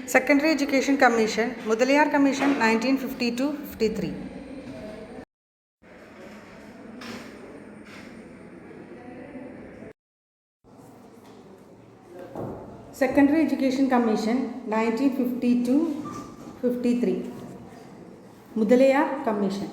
Secondary Education Commission, Mudaliar Commission 1952-53. Secondary Education Commission 1952-53. Mudaliar Commission.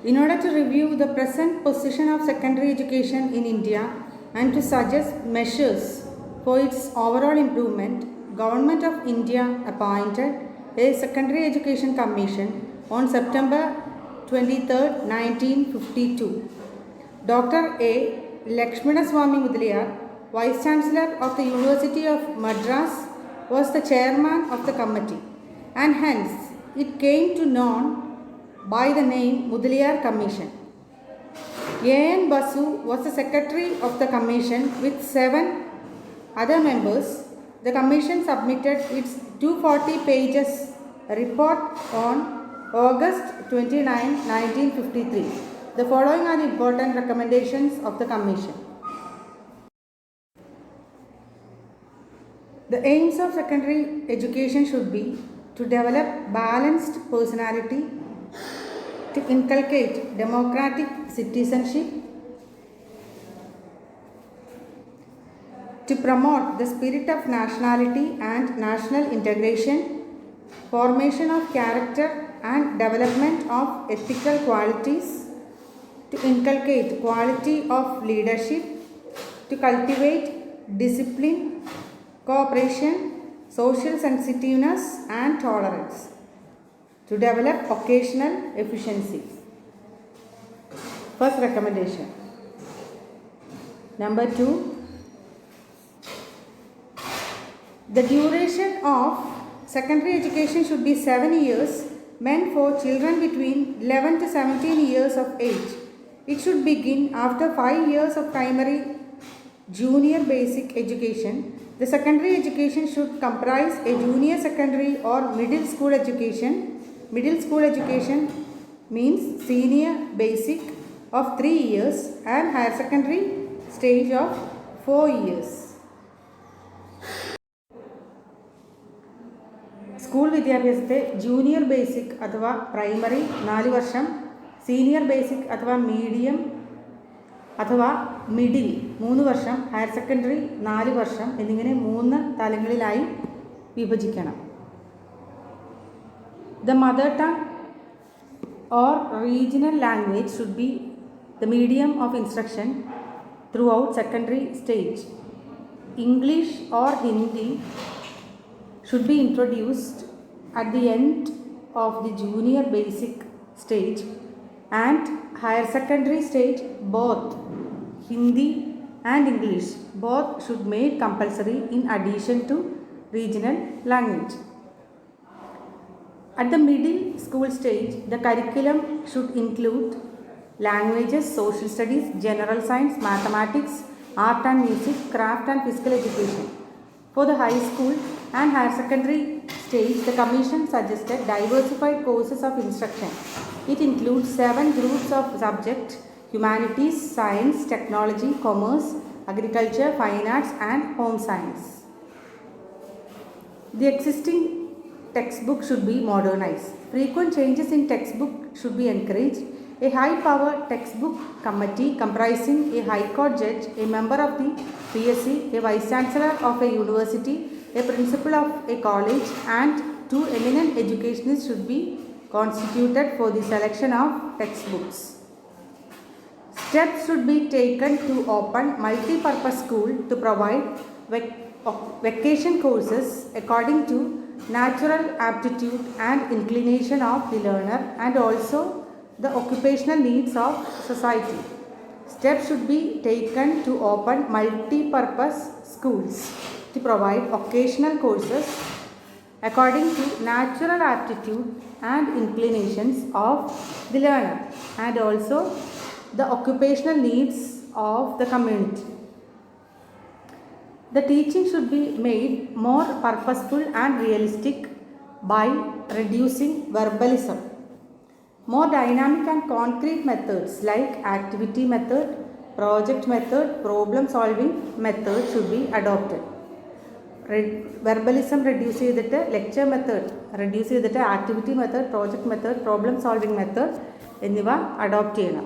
In order to review the present position of secondary education in India and to suggest measures for its overall improvement, Government of India appointed a Secondary Education Commission on September 23, 1952. Dr. A. Lakshmanaswamy Mudaliar, Vice Chancellor of the University of Madras, was the chairman of the committee, and hence it came to known by the name Mudaliar Commission. A.N. Basu was the secretary of the commission with 7 other members. The commission submitted its 240 pages report on August 29, 1953. The following are the important recommendations of the commission. The aims of secondary education should be to develop balanced personality, to inculcate democratic citizenship, to promote the spirit of nationality and national integration, formation of character and development of ethical qualities, to inculcate quality of leadership, to cultivate discipline, cooperation, social sensitiveness and tolerance, to develop occasional efficiency. First recommendation. Number 2. The duration of secondary education should be 7 years, meant for children between 11 to 17 years of age. It should begin after 5 years of primary junior basic education. The secondary education should comprise a junior secondary or middle school education. Middle school education means senior basic of 3 years and higher secondary stage of 4 years. School വിദ്യാഭ്യാസത്തെ junior basic അഥവാ primary 4 വർഷം, senior basic അഥവാ medium അഥവാ middle 3 വർഷം, higher secondary 4 വർഷം എന്നിങ്ങനെ 3 തലങ്ങളിലായി വിഭജിക്കണം. The mother tongue or regional language should be the medium of instruction throughout secondary stage. English or Hindi should be introduced at the end of the junior basic stage and higher secondary stage. Both Hindi and English both should made compulsory in addition to regional language. At the middle school stage, the curriculum should include languages, social studies, general science, mathematics, art and music, craft and physical education. For the high school and higher secondary stage, the commission suggested diversified courses of instruction. It includes 7 groups of subjects: humanities, science, technology, commerce, agriculture, fine arts and home science. The existing textbook should be modernized. Frequent changes in textbook should be encouraged. A high-powered textbook committee comprising a High Court judge, a member of the PSC, a Vice Chancellor of a university, a principal of a college and 2 eminent educationists should be constituted for the selection of textbooks. Steps should be taken to open multi-purpose school to provide vacation courses according to natural aptitude and inclination of the learner and also the occupational needs of society. Steps should be taken to open multi-purpose schools to provide occasional courses according to natural aptitude and inclinations of the learner and also the occupational needs of the community. The teaching should be made more purposeful and realistic by reducing verbalism. More dynamic and concrete methods like activity method, project method, problem solving method should be adopted. Verbalism reduce ചെയ്തിട്ട് lecture method reduce ചെയ്തിട്ട് activity method, project method, problem solving method എന്നിവ adopt ചെയ്യണം.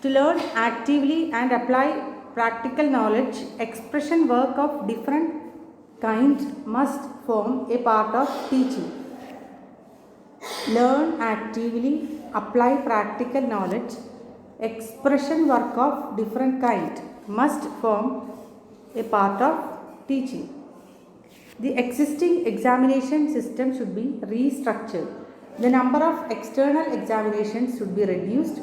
To learn actively and apply practical knowledge, expression work of different kind must form a part of teaching. Learn actively, apply practical knowledge, expression work of different kind must form a part of teaching. The existing examination system should be restructured. The number of external examinations should be reduced.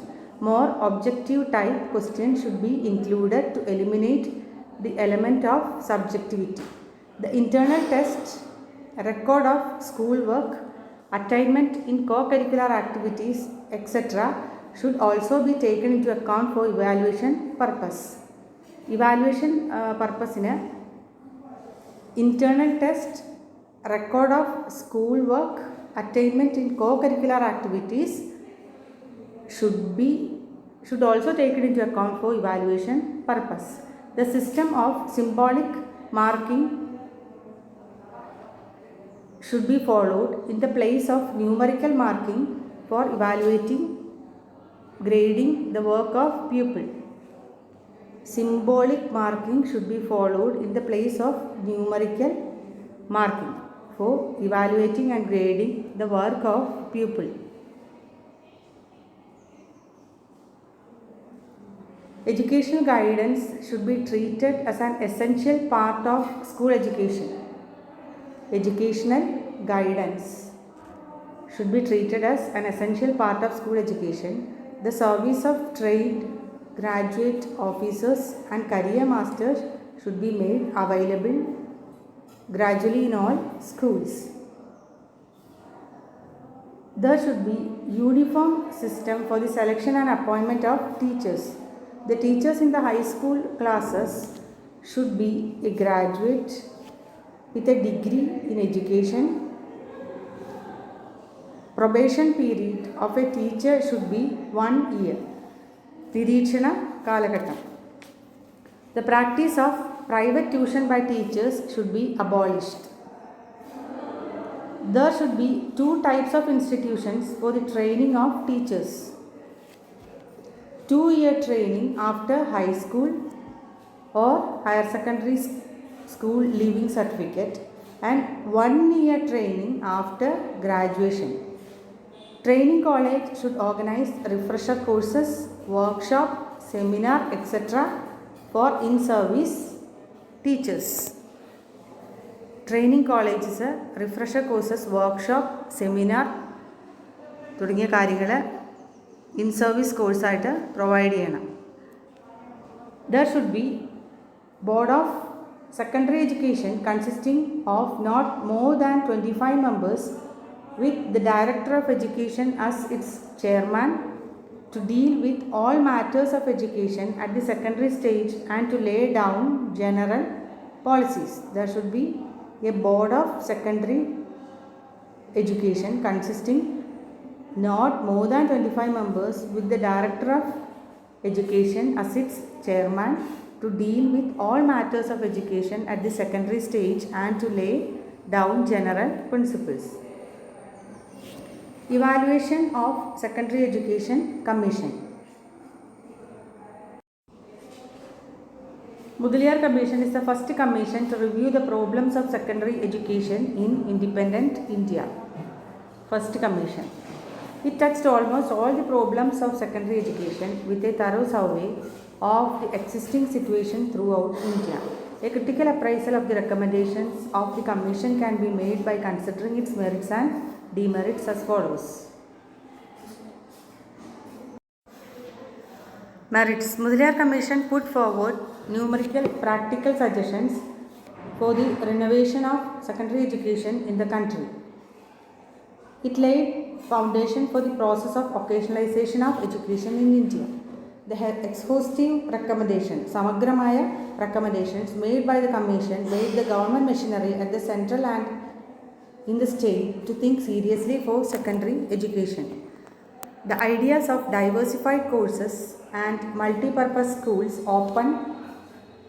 More objective type questions should be included to eliminate the element of subjectivity. The internal test, record of schoolwork, attainment in co-curricular activities, etc. should also be taken into account for evaluation purpose. Evaluation purpose in internal test, record of schoolwork, attainment in co-curricular activities should also take it into account for evaluation purpose. The system of symbolic marking should be followed in the place of numerical marking for evaluating, grading the work of pupil. Symbolic marking should be followed in the place of numerical marking for evaluating and grading the work of pupil. Educational guidance should be treated as an essential part of school education. Educational guidance should be treated as an essential part of school education. The service of trained graduate officers and career masters should be made available gradually in all schools. There should be uniform system for the selection and appointment of teachers. The teachers in the high school classes should be a graduate with a degree in education. Probation period of a teacher should be 1 year. Nirikshana Kalaghattam. The practice of private tuition by teachers should be abolished. There should be 2 types of institutions for the training of teachers. 2-year training after high school or higher secondary school leaving certificate and 1-year training after graduation. Training college should organize refresher courses, workshop, seminar, etc. for in-service teachers. Training colleges, refresher courses, workshop, seminar തുടങ്ങിയ കാര്യങ്ങൾ in service കോഴ്സായിട്ട് provide ചെയ്യണം. There should be board of secondary education consisting of not more than 25 members with the director of education as its chairman to deal with all matters of education at the secondary stage and to lay down general policies. There should be a board of secondary education consisting not more than 25 members with the director of education as its chairman to deal with all matters of education at the secondary stage and to lay down general principles. Evaluation of Secondary Education Commission. Mudaliar Commission is the first commission to review the problems of secondary education in independent India. First commission. It touched almost all the problems of secondary education with a thorough survey of the existing situation throughout India. A critical appraisal of the recommendations of the Commission can be made by considering its merits and demerits as follows. Merits. Mudaliar Commission put forward numerical practical suggestions for the renovation of secondary education in the country. It laid foundation for the process of occasionalization of education in India. The exhaustive recommendations, Samagramaya recommendations made by the Commission made the government machinery at the central and in the state to think seriously for secondary education. The ideas of diversified courses and multi-purpose schools open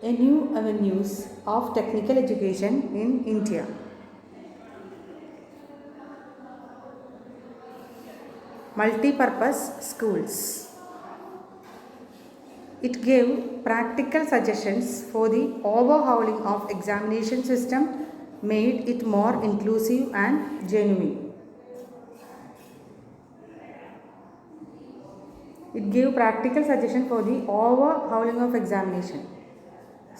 a new avenues of technical education in India. Multi-purpose schools. It gave practical suggestions for the overhauling of examination system, made it more inclusive and genuine. It gave practical suggestion for the overhauling of examination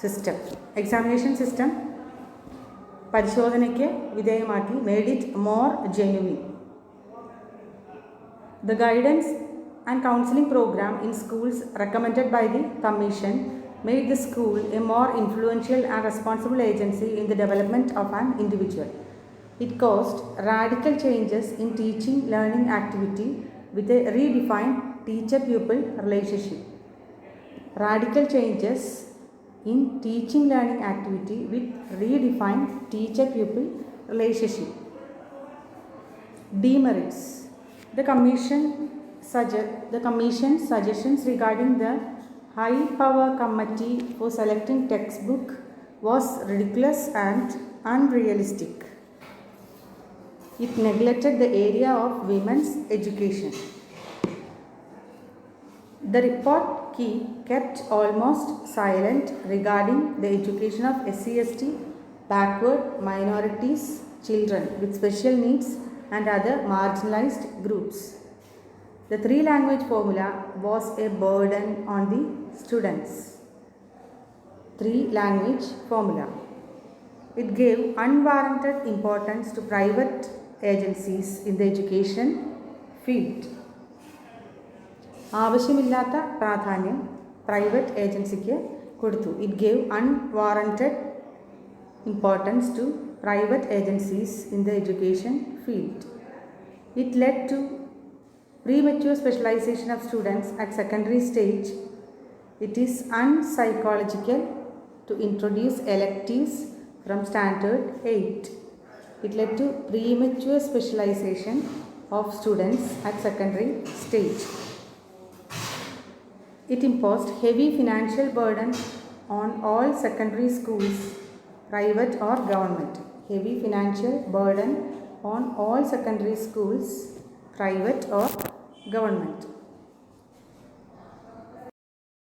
system. Examination system പരിശോധനയ്ക്ക് വിധേയമാക്കി, made it more genuine. The guidance and counseling program in schools recommended by the Commission made the school a more influential and responsible agency in the development of an individual. It caused radical changes in teaching learning activity with a redefined teacher-pupil relationship. Radical changes in teaching learning activity with redefined teacher-pupil relationship. Demerits. The Commission's suggestions regarding the high power committee for selecting textbook was ridiculous and unrealistic. It neglected the area of women's education. The report kept almost silent regarding the education of SC/ST, backward minorities, children with special needs and other marginalized groups. The three-language formula was a burden on the students. Three-language formula. It gave unwarranted importance to private agencies in the education field. ആവശ്യമില്ലാത്ത പ്രാധാന്യം private ഏജൻസിക്ക് കൊടുത്തു. It gave unwarranted importance to private agencies in the education field. It led to premature specialization of students at secondary stage. It is unpsychological to introduce electives from standard 8. It led to premature specialization of students at secondary stage. It imposed heavy financial burden on all secondary schools, private or government. Heavy financial burden on all secondary schools, private or government.